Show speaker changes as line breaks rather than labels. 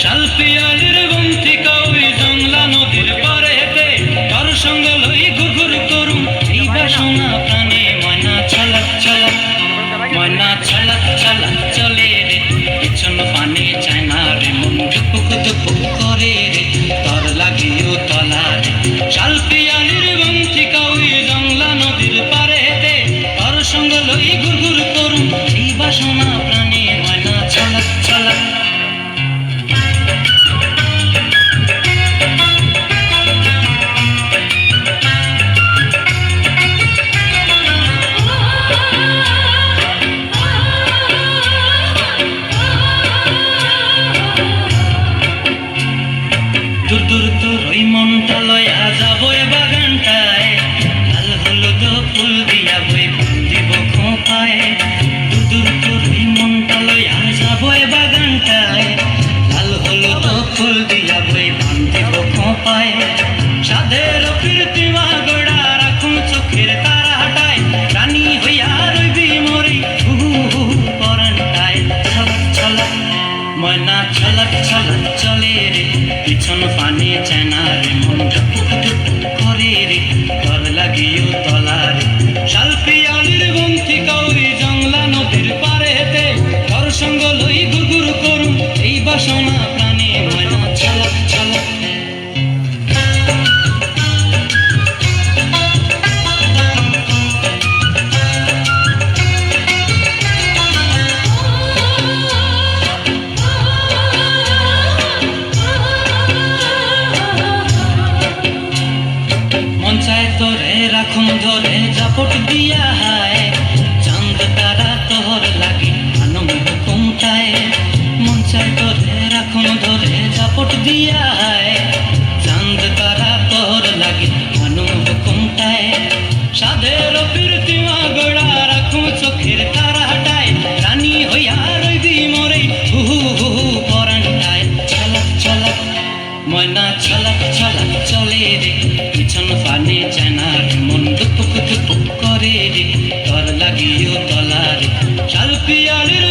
শালপিয়ালির বন্তি কই জংলা নদীর পারেতে কার সঙ্গে লই ঘুঘুর করুম এই বাসনা প্রাণে ময়না ছলক ছলক ময়না ছলক ছলক চলে রে পিছন পানে চায় না রে মন দুপুক দুপুক করে রে তোর লাগিও তলা রে শালপিয়ালির বন্তি কই জংলা নদীর পারেতে কার সঙ্গে লই ঘুঘুর করুম এই বাসনা প্রাণে ময়না ছলক ছলক দূর দূর তোর ওই মনটা লয়া যাবো এ বাগানটায় লাল হলুদ ফুল দিয়া বই দিব খোঁপায় দূর দূর তোর ওই মনটা লয়া যাবো এ বাগানটায় লাল হলুদ ফুল দিয়া বই দিব খোঁপায় সাধের কীর্তিমা গোড়া রাখুন চোখের তারা হাটায় রানী হইয়া রইবি মরি হু হু পরানটায় ছলক ছলক ময়না ছলক ছলক চলে রে পিছন পানে চেনা রে মন টুক টুক করে রে তোর লাগিও তলা রে শালপিয়ালির বন্তি কই জংলা নদীর পারেতে তোর সঙ্গ লই গুগুর করুম এই বাসনা প্রাণে ময়না ছলক ছলক তোরে রাখুন ধরে জাপট দিয়া হায় চাঁদ তারা তোর লাগি আনম হুকুমটায় মন চায় তোরে রাখুন ধরে জাপট দিয়া হায় চাঁদ তারা তোর লাগি আনম হুকুমটায় সাধের কীর্তিমা গোড়া রাখুন চোখের তারা হাটায় রানী হইয়া রইবি মরে হু হু পরানটায় ছলক ছলক ময়না ছলক ছলক চলে রে পিছন পানে চেনার মন দুপুক দুপুক করে রে তোর লাগিও তলা রে শালপিয়ালির